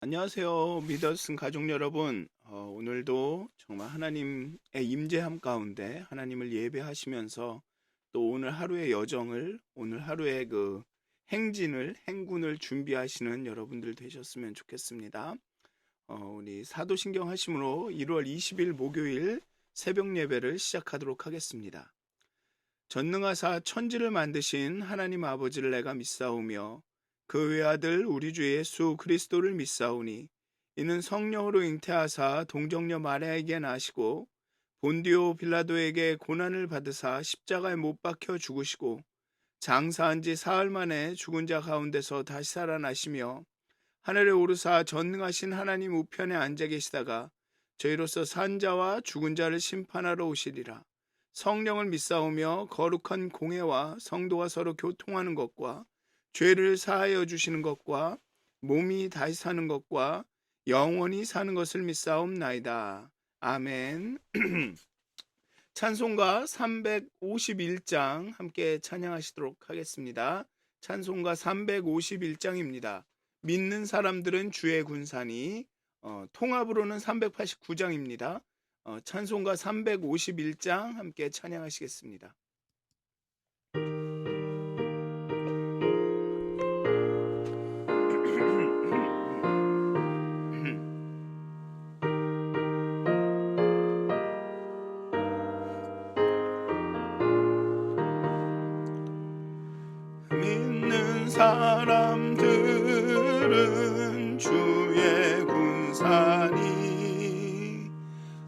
안녕하세요. 믿었은 가족 여러분. 오늘도 정말 하나님의 임재함 가운데 하나님을 예배하시면서 또 오늘 하루의 여정을, 오늘 하루의 그 행군을 준비하시는 여러분들 되셨으면 좋겠습니다. 우리 사도신경 하심으로 1월 20일 목요일 새벽 예배를 시작하도록 하겠습니다. 전능하사 천지를 만드신 하나님 아버지를 내가 믿사오며 그 외아들 우리 주 예수 그리스도를 믿사오니 이는 성령으로 잉태하사 동정녀 마리아에게 나시고 본디오 빌라도에게 고난을 받으사 십자가에 못 박혀 죽으시고 장사한 지 사흘 만에 죽은 자 가운데서 다시 살아나시며 하늘에 오르사 전능하신 하나님 우편에 앉아 계시다가 저희로서 산 자와 죽은 자를 심판하러 오시리라. 성령을 믿사오며 거룩한 공회와 성도가 서로 교통하는 것과 죄를 사하여 주시는 것과 몸이 다시 사는 것과 영원히 사는 것을 믿사옵나이다. 아멘. 찬송가 351장 함께 찬양하시도록 하겠습니다. 찬송가 351장입니다. 믿는 사람들은 주의 군사니, 통합으로는 389장입니다. 찬송가 351장 함께 찬양하시겠습니다. 믿는 사람들은 주의 군사니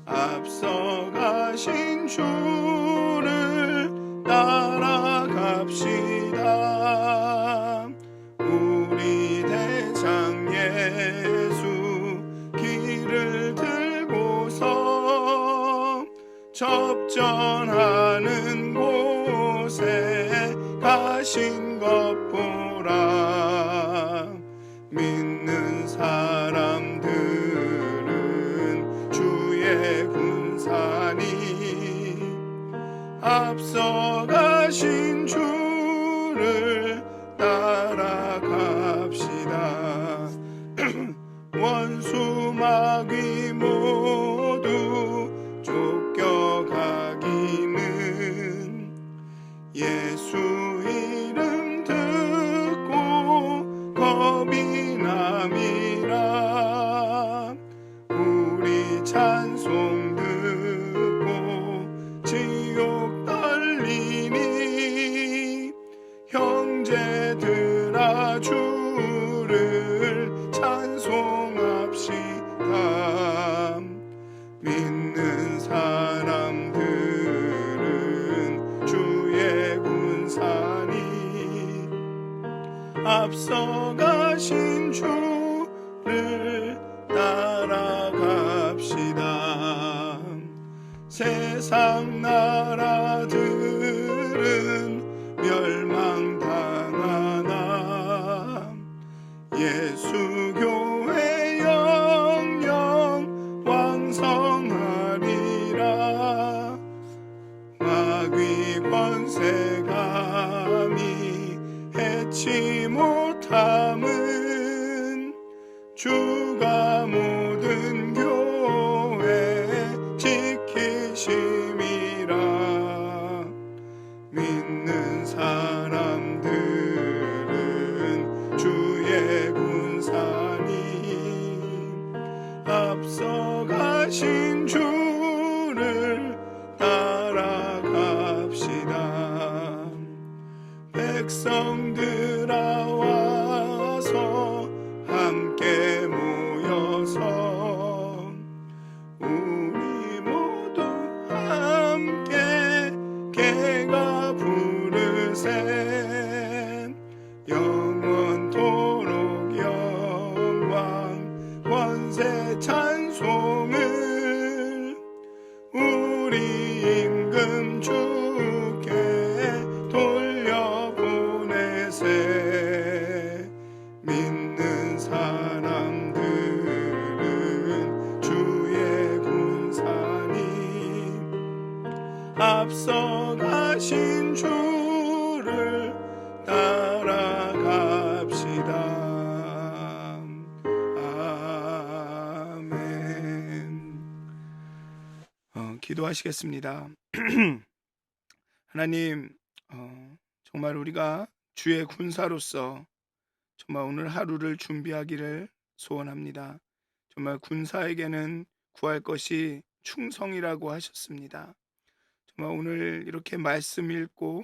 앞서가신 주를 따라갑시다. 우리 대장 예수 길을 들고서 접전하는 곳에 가신 것 보라. 믿는 사람들은 주의 군사니 앞서가신 주를 따라갑시다. 원수 마귀 모두 쫓겨가기는 예수 이름 듣고 겁이 남이라. 우리 찬송 듣고 지옥 떨리니 형제들아 주를 찬송합시다. 믿는 사람들은 주의 군사니 앞서가신 주를 따라갑시다. 세상 나라들은 멸망당하나 예수 교회 영영 왕성하리라. 마귀 권세 감히 해치 못함은 주가 모든 교회 지키심이라. 믿는 사람들은 주의 군사니 앞서가신 주를 따라갑시다. 백성들아 와서 함께 모여서 우리 모두 함께 개가 부르세. 영원토록 영광 권세 찬송을 우리 임금 주께 돌려보내세. 기도하시겠습니다. 하나님, 정말 우리가 주의 군사로서 정말 오늘 하루를 준비하기를 소원합니다. 정말 군사에게는 구할 것이 충성이라고 하셨습니다. 정말 오늘 이렇게 말씀 읽고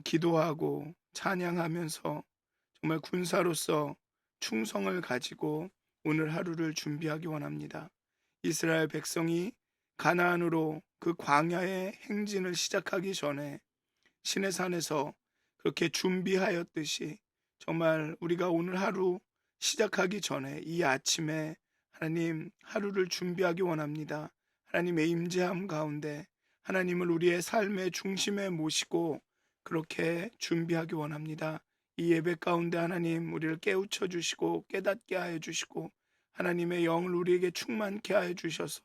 기도하고 찬양하면서 정말 군사로서 충성을 가지고 오늘 하루를 준비하기 원합니다. 이스라엘 백성이 가나안으로 그 광야의 행진을 시작하기 전에 시내산에서 그렇게 준비하였듯이 정말 우리가 오늘 하루 시작하기 전에 이 아침에 하나님 하루를 준비하기 원합니다. 하나님의 임재함 가운데 하나님을 우리의 삶의 중심에 모시고 그렇게 준비하기 원합니다. 이 예배 가운데 하나님 우리를 깨우쳐 주시고 깨닫게 하여 주시고 하나님의 영을 우리에게 충만케 하여 주셔서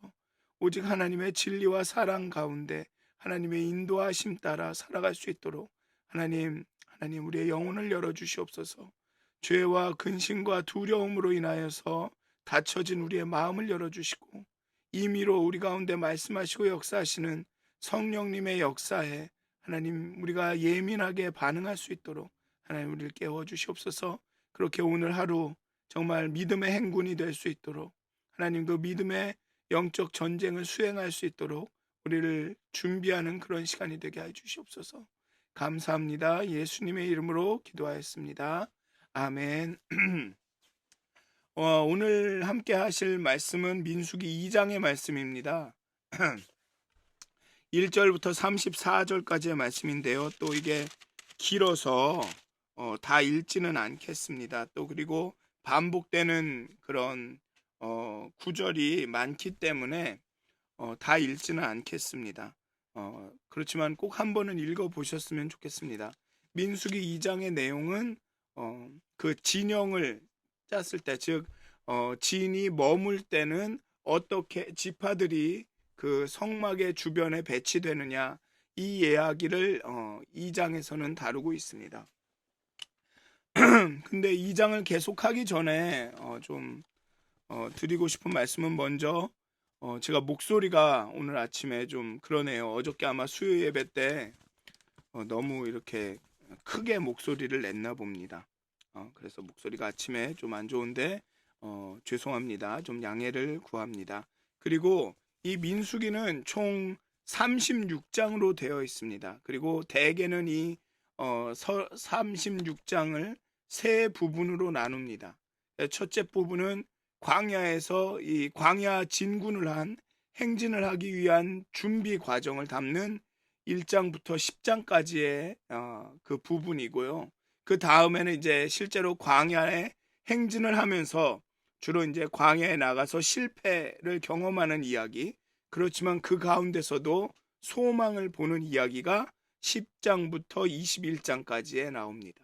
오직 하나님의 진리와 사랑 가운데 하나님의 인도하심 따라 살아갈 수 있도록 하나님 우리의 영혼을 열어주시옵소서. 죄와 근심과 두려움으로 인하여서 닫혀진 우리의 마음을 열어주시고 임의로 우리 가운데 말씀하시고 역사하시는 성령님의 역사에 하나님 우리가 예민하게 반응할 수 있도록 하나님 우리를 깨워주시옵소서. 그렇게 오늘 하루 정말 믿음의 행군이 될 수 있도록 하나님 그 믿음의 영적 전쟁을 수행할 수 있도록 우리를 준비하는 그런 시간이 되게 해 주시옵소서. 감사합니다. 예수님의 이름으로 기도하였습니다. 아멘. 오늘 함께 하실 말씀은 민수기 2장의 말씀입니다. 1절부터 34절까지의 말씀인데요. 또 이게 길어서 다 읽지는 않겠습니다. 또 그리고 반복되는 그런 구절이 많기 때문에 다 읽지는 않겠습니다. 그렇지만 꼭 한 번은 읽어보셨으면 좋겠습니다. 민수기 2장의 내용은 그 진영을 짰을 때, 즉 진이 머물 때는 어떻게 지파들이 그 성막의 주변에 배치되느냐, 이 이야기를 2장에서는 다루고 있습니다. 근데 2장을 계속하기 전에 좀 드리고 싶은 말씀은 먼저 제가 목소리가 오늘 아침에 좀 그러네요. 어저께 아마 수요 예배 때 너무 이렇게 크게 목소리를 냈나 봅니다. 그래서 목소리가 아침에 좀 안 좋은데 죄송합니다. 좀 양해를 구합니다. 그리고 이 민수기는 총 36장으로 되어 있습니다. 그리고 대개는 이 36장을 세 부분으로 나눕니다. 첫째 부분은 광야에서 이 광야 진군을 한 행진을 하기 위한 준비 과정을 담는 1장부터 10장까지의 그 부분이고요. 그 다음에는 이제 실제로 광야에 행진을 하면서 주로 이제 광야에 나가서 실패를 경험하는 이야기, 그렇지만 그 가운데서도 소망을 보는 이야기가 10장부터 21장까지에 나옵니다.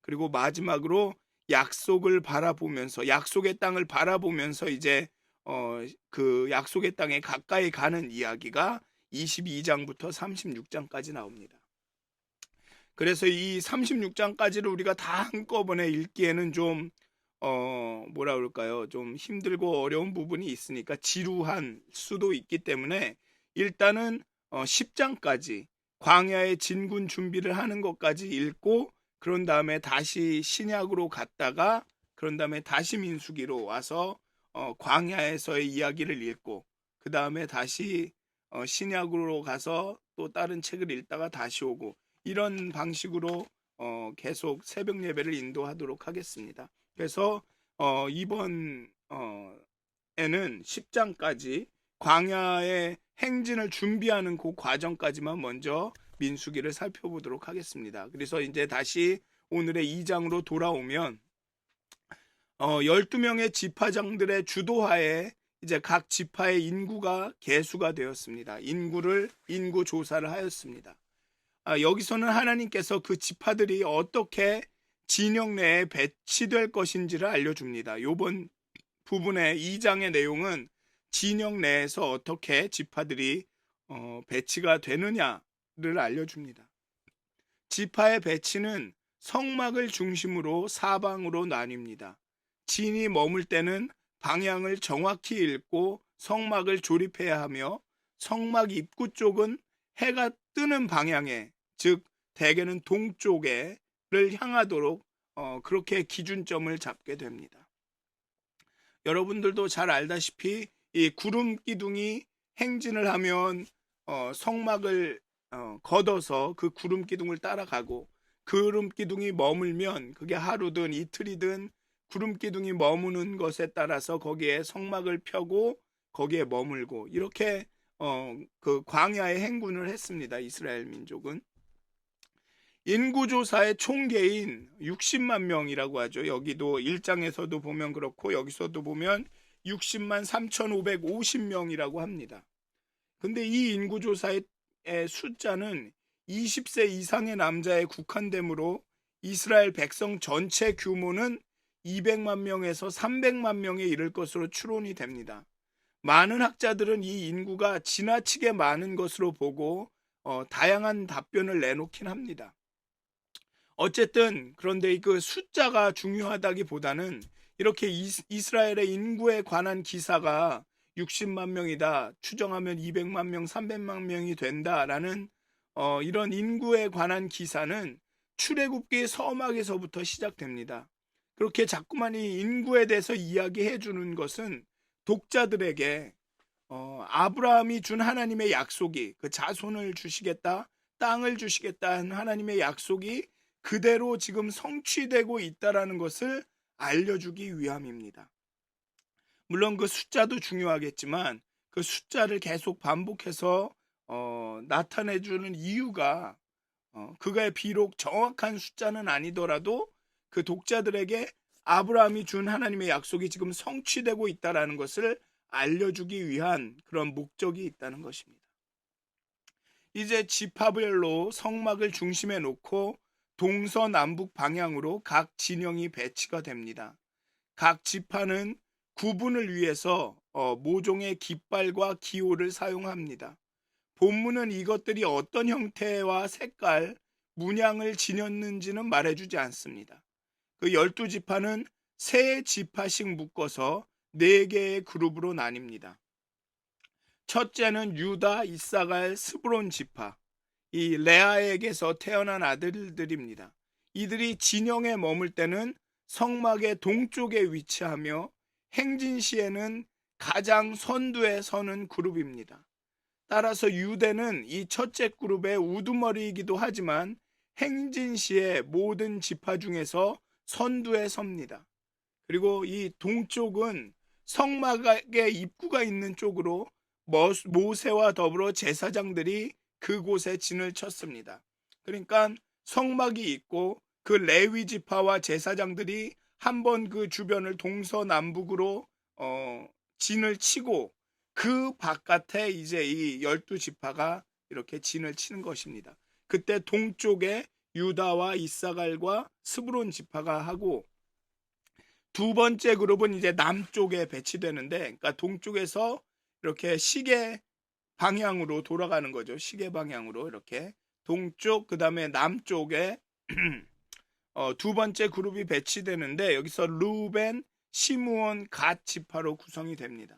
그리고 마지막으로 약속을 바라보면서 약속의 땅을 바라보면서 이제 그 약속의 땅에 가까이 가는 이야기가 22장부터 36장까지 나옵니다. 그래서 이 36장까지를 우리가 다 한꺼번에 읽기에는 좀 뭐라 그럴까요? 좀 힘들고 어려운 부분이 있으니까 지루한 수도 있기 때문에 일단은 10장까지 광야의 진군 준비를 하는 것까지 읽고 그런 다음에 다시 신약으로 갔다가 그런 다음에 다시 민수기로 와서 광야에서의 이야기를 읽고 그 다음에 다시 신약으로 가서 또 다른 책을 읽다가 다시 오고 이런 방식으로 계속 새벽 예배를 인도하도록 하겠습니다. 그래서 이번 에는 10장까지 광야의 행진을 준비하는 그 과정까지만 먼저 민수기를 살펴보도록 하겠습니다. 그래서 이제 다시 오늘의 2장으로 돌아오면 12명의 지파장들의 주도하에 이제 각 지파의 인구가 계수가 되었습니다. 인구 조사를 하였습니다. 여기서는 하나님께서 그 지파들이 어떻게 진영 내에 배치될 것인지를 알려줍니다. 이번 부분의 2장의 내용은 진영 내에서 어떻게 지파들이 배치가 되느냐를 알려줍니다. 지파의 배치는 성막을 중심으로 사방으로 나뉩니다. 진이 머물 때는 방향을 정확히 읽고 성막을 조립해야 하며 성막 입구 쪽은 해가 뜨는 방향에, 즉 대개는 동쪽에를 향하도록 그렇게 기준점을 잡게 됩니다. 여러분들도 잘 알다시피 이 구름 기둥이 행진을 하면 성막을 걷어서 그 구름 기둥을 따라가고, 구름 기둥이 머물면 그게 하루든 이틀이든 구름 기둥이 머무는 것에 따라서 거기에 성막을 펴고 거기에 머물고, 이렇게 그 광야에 행군을 했습니다. 이스라엘 민족은. 인구조사의 총계인 60만 명이라고 하죠. 여기도 1장에서도 보면 그렇고 여기서도 보면 60만 3,550명이라고 합니다. 근데 이 인구조사의 숫자는 20세 이상의 남자에 국한되므로 이스라엘 백성 전체 규모는 200만 명에서 300만 명에 이를 것으로 추론이 됩니다. 많은 학자들은 이 인구가 지나치게 많은 것으로 보고 다양한 답변을 내놓긴 합니다. 어쨌든 그런데 그 숫자가 중요하다기보다는 이렇게 이스라엘의 인구에 관한 기사가 60만 명이다, 추정하면 200만 명, 300만 명이 된다라는 이런 인구에 관한 기사는 출애굽기 서막에서부터 시작됩니다. 그렇게 자꾸만 이 인구에 대해서 이야기해 주는 것은 독자들에게 아브라함이 준 하나님의 약속이, 그 자손을 주시겠다, 땅을 주시겠다 한 하나님의 약속이 그대로 지금 성취되고 있다라는 것을 알려주기 위함입니다. 물론 그 숫자도 중요하겠지만 그 숫자를 계속 반복해서 나타내주는 이유가 그가 비록 정확한 숫자는 아니더라도 그 독자들에게 아브라함이 준 하나님의 약속이 지금 성취되고 있다라는 것을 알려주기 위한 그런 목적이 있다는 것입니다. 이제 지파별로 성막을 중심에 놓고 동서남북 방향으로 각 진영이 배치가 됩니다. 각 지파는 구분을 위해서 모종의 깃발과 기호를 사용합니다. 본문은 이것들이 어떤 형태와 색깔, 문양을 지녔는지는 말해주지 않습니다. 그 12지파는 3지파씩 묶어서 4개의 그룹으로 나뉩니다. 첫째는 유다, 이사갈, 스브론 지파, 이 레아에게서 태어난 아들들입니다. 이들이 진영에 머물 때는 성막의 동쪽에 위치하며 행진 시에는 가장 선두에 서는 그룹입니다. 따라서 유대는 이 첫째 그룹의 우두머리이기도 하지만 행진 시에 모든 지파 중에서 선두에 섭니다. 그리고 이 동쪽은 성막의 입구가 있는 쪽으로 모세와 더불어 제사장들이 그곳에 진을 쳤습니다. 그러니까 성막이 있고 그 레위 지파와 제사장들이 한번 그 주변을 동서남북으로 진을 치고 그 바깥에 이제 이 12지파가 이렇게 진을 치는 것입니다. 그때 동쪽에 유다와 이사갈과 스브론 지파가 하고, 두 번째 그룹은 이제 남쪽에 배치되는데, 그러니까 동쪽에서 이렇게 시계 방향으로 돌아가는 거죠. 시계 방향으로 이렇게 동쪽, 그 다음에 남쪽에 두 번째 그룹이 배치되는데, 여기서 루벤, 시므온, 갓 지파로 구성이 됩니다.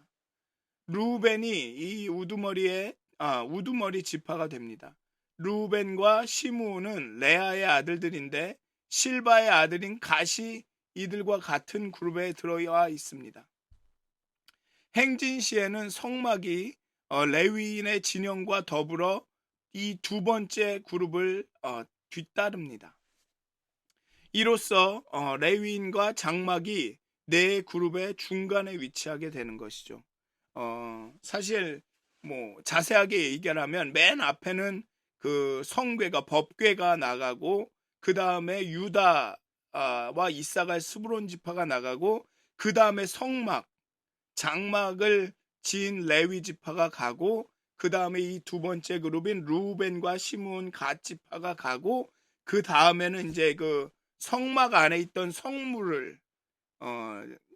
루벤이 이 우두머리 지파가 됩니다. 루벤과 시므온은 레아의 아들들인데 실바의 아들인 갓이 이들과 같은 그룹에 들어와 있습니다. 행진 시에는 성막이 레위인의 진영과 더불어 이 두 번째 그룹을 뒤따릅니다. 이로써 레위인과 장막이 네 그룹의 중간에 위치하게 되는 것이죠. 사실 뭐 자세하게 얘기하면 맨 앞에는 그 성궤가, 법궤가 나가고, 그 다음에 유다와 이사갈, 스브론 지파가 나가고, 그 다음에 성막, 장막을 지은 레위 지파가 가고, 그 다음에 이 두 번째 그룹인 루벤과 시므온, 갓 지파가 가고, 그 다음에는 이제 그 성막 안에 있던 성물을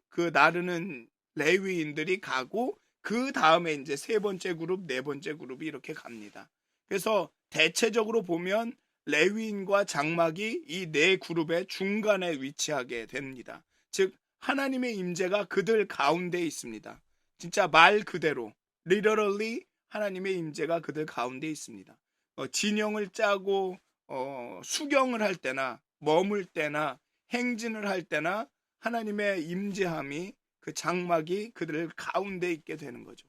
그 나르는 레위인들이 가고, 그 다음에 이제 세 번째 그룹, 네 번째 그룹이 이렇게 갑니다. 그래서 대체적으로 보면 레위인과 장막이 이 네 그룹의 중간에 위치하게 됩니다. 즉 하나님의 임재가 그들 가운데 있습니다. 진짜 말 그대로 literally 하나님의 임재가 그들 가운데 있습니다. 진영을 짜고 수경을 할 때나 머물 때나 행진을 할 때나 하나님의 임재함이 그 장막이 그들 가운데 있게 되는 거죠.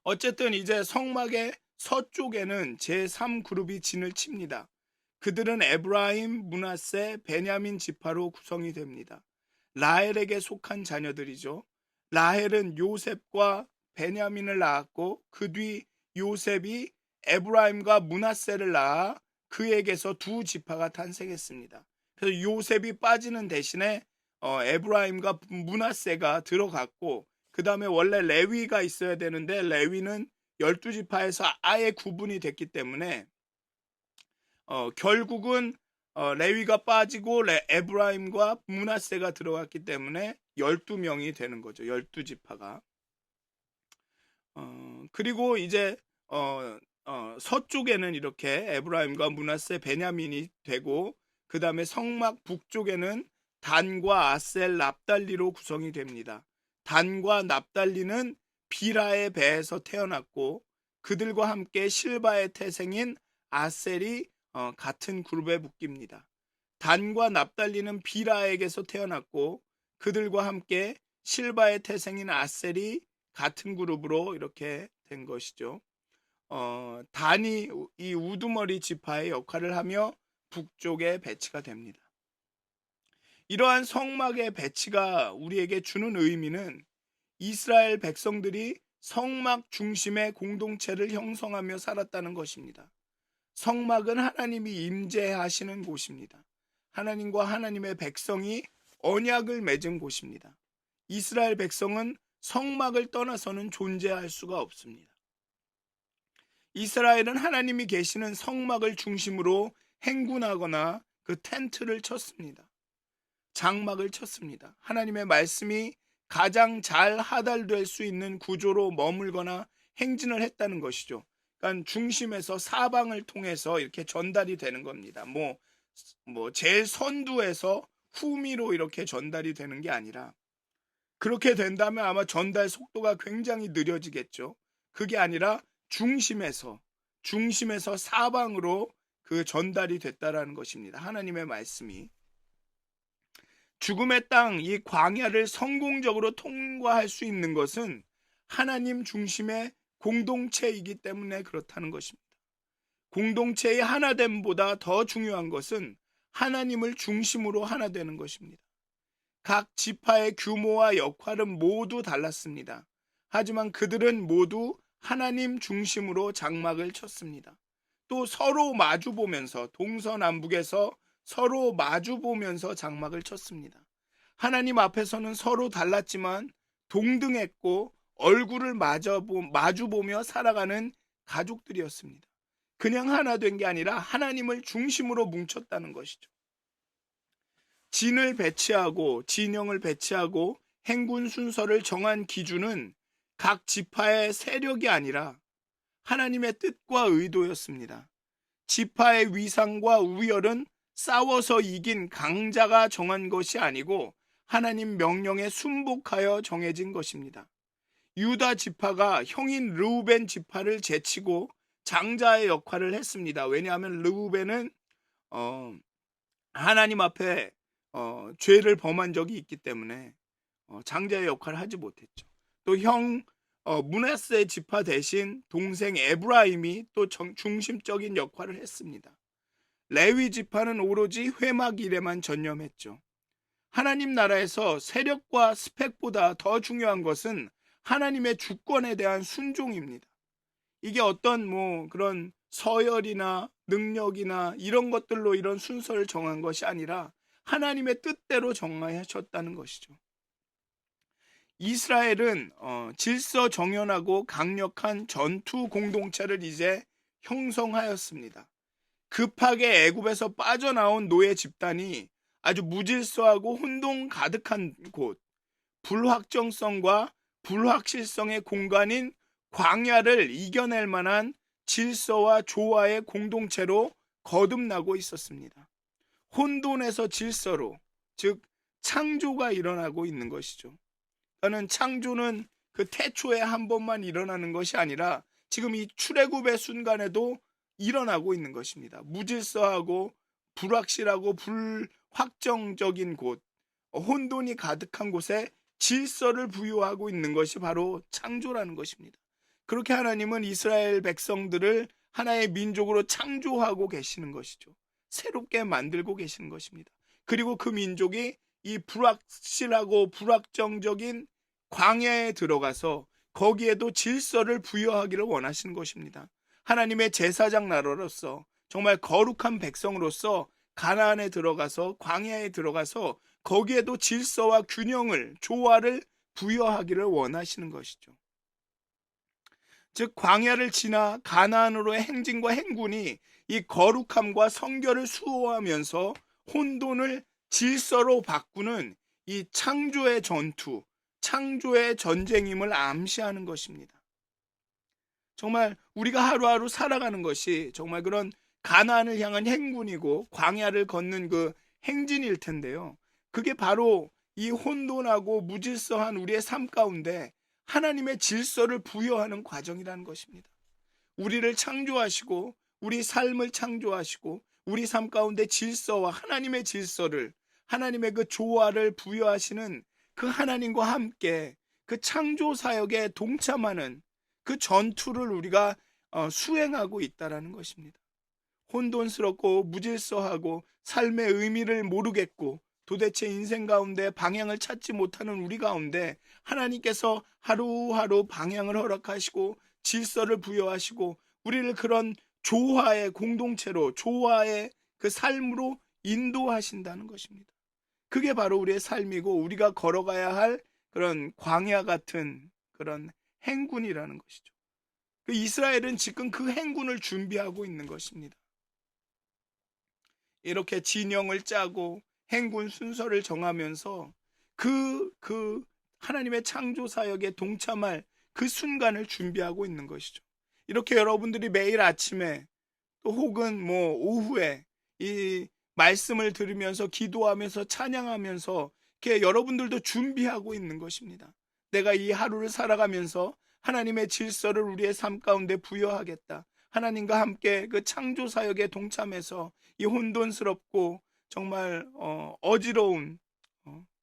어쨌든 이제 성막의 서쪽에는 제3그룹이 진을 칩니다. 그들은 에브라임, 므낫세, 베냐민 지파로 구성이 됩니다. 라헬에게 속한 자녀들이죠. 라헬은 요셉과 베냐민을 낳았고 그 뒤 요셉이 에브라임과 므낫세를 낳아 그에게서 두 지파가 탄생했습니다. 그래서 요셉이 빠지는 대신에 에브라임과 므낫세가 들어갔고, 그 다음에 원래 레위가 있어야 되는데 레위는 12지파에서 아예 구분이 됐기 때문에 결국은 레위가 빠지고 에브라임과 므낫세가 들어갔기 때문에 12명이 되는 거죠. 12지파가. 그리고 이제 서쪽에는 이렇게 에브라임과 므낫세, 베냐민이 되고, 그 다음에 성막 북쪽에는 단과 아셀, 납달리로 구성이 됩니다. 단과 납달리는 비라의 배에서 태어났고 그들과 함께 실바의 태생인 아셀이 같은 그룹에 묶입니다. 단과 납달리는 비라에게서 태어났고 그들과 함께 실바의 태생인 아셀이 같은 그룹으로 이렇게 된 것이죠. 단이 이 우두머리 지파의 역할을 하며 북쪽에 배치가 됩니다. 이러한 성막의 배치가 우리에게 주는 의미는 이스라엘 백성들이 성막 중심의 공동체를 형성하며 살았다는 것입니다. 성막은 하나님이 임재하시는 곳입니다. 하나님과 하나님의 백성이 언약을 맺은 곳입니다. 이스라엘 백성은 성막을 떠나서는 존재할 수가 없습니다. 이스라엘은 하나님이 계시는 성막을 중심으로 행군하거나 그 텐트를 쳤습니다. 장막을 쳤습니다. 하나님의 말씀이 가장 잘 하달될 수 있는 구조로 머물거나 행진을 했다는 것이죠. 그러니까 중심에서 사방을 통해서 이렇게 전달이 되는 겁니다. 제일 선두에서 후미로 이렇게 전달이 되는 게 아니라, 그렇게 된다면 아마 전달 속도가 굉장히 느려지겠죠. 그게 아니라 중심에서 사방으로 그 전달이 됐다라는 것입니다. 하나님의 말씀이. 죽음의 땅, 이 광야를 성공적으로 통과할 수 있는 것은 하나님 중심의 공동체이기 때문에 그렇다는 것입니다. 공동체의 하나됨보다 더 중요한 것은 하나님을 중심으로 하나 되는 것입니다. 각 지파의 규모와 역할은 모두 달랐습니다. 하지만 그들은 모두 하나님 중심으로 장막을 쳤습니다. 또 서로 마주보면서, 동서남북에서 서로 마주보면서 장막을 쳤습니다. 하나님 앞에서는 서로 달랐지만 동등했고 얼굴을 마주보며 살아가는 가족들이었습니다. 그냥 하나 된 게 아니라 하나님을 중심으로 뭉쳤다는 것이죠. 진을 배치하고 진영을 배치하고 행군 순서를 정한 기준은 각 지파의 세력이 아니라 하나님의 뜻과 의도였습니다. 지파의 위상과 우열은 싸워서 이긴 강자가 정한 것이 아니고 하나님 명령에 순복하여 정해진 것입니다. 유다 지파가 형인 르우벤 지파를 제치고 장자의 역할을 했습니다. 왜냐하면 르우벤은 하나님 앞에 죄를 범한 적이 있기 때문에 장자의 역할을 하지 못했죠. 또 므낫세 지파 대신 동생 에브라임이 또 중심적인 역할을 했습니다. 레위 지파는 오로지 회막 일에만 전념했죠. 하나님 나라에서 세력과 스펙보다 더 중요한 것은 하나님의 주권에 대한 순종입니다. 이게 어떤 그런 서열이나 능력이나 이런 것들로 이런 순서를 정한 것이 아니라 하나님의 뜻대로 정하셨다는 것이죠. 이스라엘은 질서정연하고 강력한 전투 공동체를 이제 형성하였습니다. 급하게 애굽에서 빠져나온 노예 집단이 아주 무질서하고 혼동 가득한 곳, 불확정성과 불확실성의 공간인 광야를 이겨낼 만한 질서와 조화의 공동체로 거듭나고 있었습니다. 혼돈에서 질서로, 즉 창조가 일어나고 있는 것이죠. 저는 창조는 그 태초에 한 번만 일어나는 것이 아니라 지금 이 출애굽의 순간에도 일어나고 있는 것입니다. 무질서하고 불확실하고 불확정적인 곳, 혼돈이 가득한 곳에 질서를 부여하고 있는 것이 바로 창조라는 것입니다. 그렇게 하나님은 이스라엘 백성들을 하나의 민족으로 창조하고 계시는 것이죠. 새롭게 만들고 계시는 것입니다. 그리고 그 민족이 이 불확실하고 불확정적인 광야에 들어가서 거기에도 질서를 부여하기를 원하시는 것입니다. 하나님의 제사장 나라로서 정말 거룩한 백성으로서 가나안에 들어가서 광야에 들어가서 거기에도 질서와 균형을 조화를 부여하기를 원하시는 것이죠. 즉 광야를 지나 가나안으로의 행진과 행군이 이 거룩함과 성결을 수호하면서 혼돈을 질서로 바꾸는 이 창조의 전투, 창조의 전쟁임을 암시하는 것입니다. 정말 우리가 하루하루 살아가는 것이 정말 그런 가나안을 향한 행군이고 광야를 걷는 그 행진일 텐데요. 그게 바로 이 혼돈하고 무질서한 우리의 삶 가운데 하나님의 질서를 부여하는 과정이라는 것입니다. 우리를 창조하시고 우리 삶을 창조하시고 우리 삶 가운데 질서와 하나님의 질서를, 하나님의 그 조화를 부여하시는 그 하나님과 함께 그 창조 사역에 동참하는 그 전투를 우리가 수행하고 있다라는 것입니다. 혼돈스럽고 무질서하고 삶의 의미를 모르겠고 도대체 인생 가운데 방향을 찾지 못하는 우리 가운데 하나님께서 하루하루 방향을 허락하시고 질서를 부여하시고 우리를 그런 조화의 공동체로, 조화의 그 삶으로 인도하신다는 것입니다. 그게 바로 우리의 삶이고 우리가 걸어가야 할 그런 광야 같은 그런 행군이라는 것이죠. 그 이스라엘은 지금 그 행군을 준비하고 있는 것입니다. 이렇게 진영을 짜고 행군 순서를 정하면서 그 하나님의 창조 사역에 동참할 그 순간을 준비하고 있는 것이죠. 이렇게 여러분들이 매일 아침에 또 혹은 뭐 오후에 이 말씀을 들으면서 기도하면서 찬양하면서 이렇게 여러분들도 준비하고 있는 것입니다. 내가 이 하루를 살아가면서 하나님의 질서를 우리의 삶 가운데 부여하겠다. 하나님과 함께 그 창조 사역에 동참해서 이 혼돈스럽고 정말 어지러운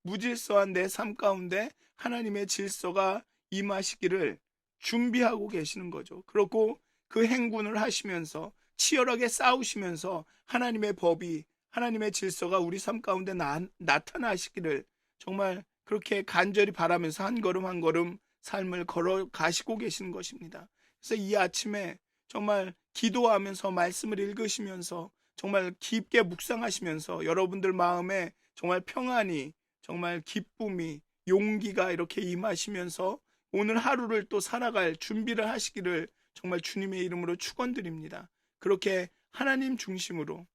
무질서한 내 삶 가운데 하나님의 질서가 임하시기를 준비하고 계시는 거죠. 그렇고 그 행군을 하시면서 치열하게 싸우시면서 하나님의 법이, 하나님의 질서가 우리 삶 가운데 나타나시기를 정말 그렇게 간절히 바라면서 한 걸음 한 걸음 삶을 걸어 가시고 계시는 것입니다. 그래서 이 아침에 정말 기도하면서 말씀을 읽으시면서 정말 깊게 묵상하시면서 여러분들 마음에 정말 평안이, 정말 기쁨이, 용기가 이렇게 임하시면서 오늘 하루를 또 살아갈 준비를 하시기를 정말 주님의 이름으로 축원드립니다. 그렇게 하나님 중심으로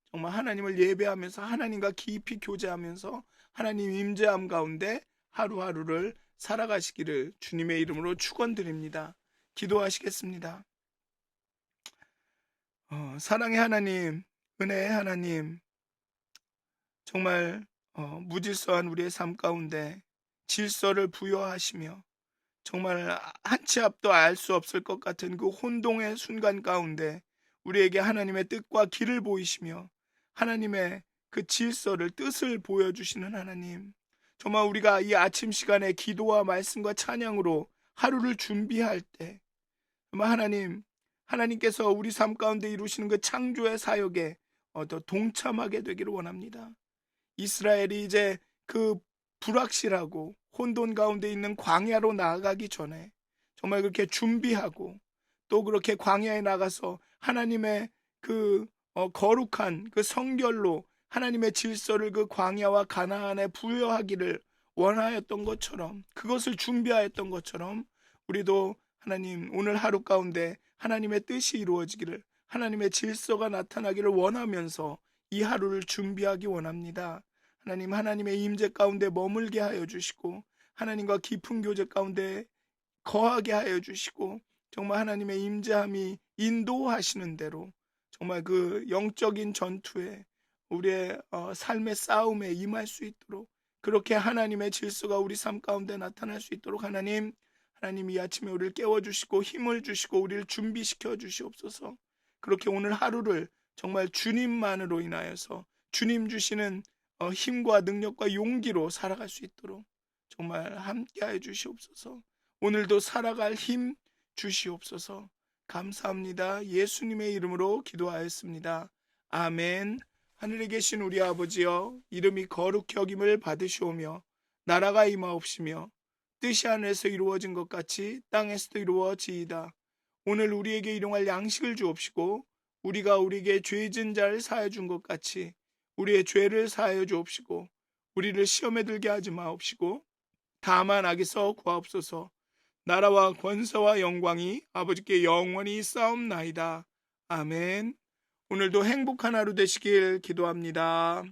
정말 하나님을 예배하면서 하나님과 깊이 교제하면서 하나님 임재함 가운데 하루하루를 살아가시기를 주님의 이름으로 축원드립니다. 기도하시겠습니다. 사랑의 하나님, 은혜의 하나님, 정말 무질서한 우리의 삶 가운데 질서를 부여하시며 정말 한 치 앞도 알 수 없을 것 같은 그 혼동의 순간 가운데 우리에게 하나님의 뜻과 길을 보이시며 하나님의 그 질서를, 뜻을 보여주시는 하나님, 정말 우리가 이 아침 시간에 기도와 말씀과 찬양으로 하루를 준비할 때 정말 하나님께서 우리 삶 가운데 이루시는 그 창조의 사역에 더 동참하게 되기를 원합니다. 이스라엘이 이제 그 불확실하고 혼돈 가운데 있는 광야로 나아가기 전에 정말 그렇게 준비하고 또 그렇게 광야에 나가서 하나님의 그 거룩한 그 성결로 하나님의 질서를 그 광야와 가나안에 부여하기를 원하였던 것처럼, 그것을 준비하였던 것처럼 우리도 하나님 오늘 하루 가운데 하나님의 뜻이 이루어지기를, 하나님의 질서가 나타나기를 원하면서 이 하루를 준비하기 원합니다. 하나님, 하나님의 임재 가운데 머물게 하여 주시고 하나님과 깊은 교제 가운데 거하게 하여 주시고 정말 하나님의 임재함이 인도하시는 대로 정말 그 영적인 전투에 우리의 삶의 싸움에 임할 수 있도록, 그렇게 하나님의 질서가 우리 삶 가운데 나타날 수 있도록 하나님 하나님 이 아침에 우리를 깨워주시고 힘을 주시고 우리를 준비시켜 주시옵소서. 그렇게 오늘 하루를 정말 주님만으로 인하여서 주님 주시는 힘과 능력과 용기로 살아갈 수 있도록 정말 함께하여 주시옵소서. 오늘도 살아갈 힘 주시옵소서. 감사합니다. 예수님의 이름으로 기도하였습니다. 아멘. 하늘에 계신 우리 아버지여, 이름이 거룩히 여김을 받으시오며 나라가 임하옵시며 뜻이 하늘에서 이루어진 것 같이 땅에서도 이루어지이다. 오늘 우리에게 일용할 양식을 주옵시고 우리가 우리에게 죄진 자를 사하여 준 것 같이 우리의 죄를 사하여 주옵시고 우리를 시험에 들게 하지 마옵시고 다만 악에서 구하옵소서. 나라와 권세와 영광이 아버지께 영원히 쌓옵나이다. 아멘. 오늘도 행복한 하루 되시길 기도합니다.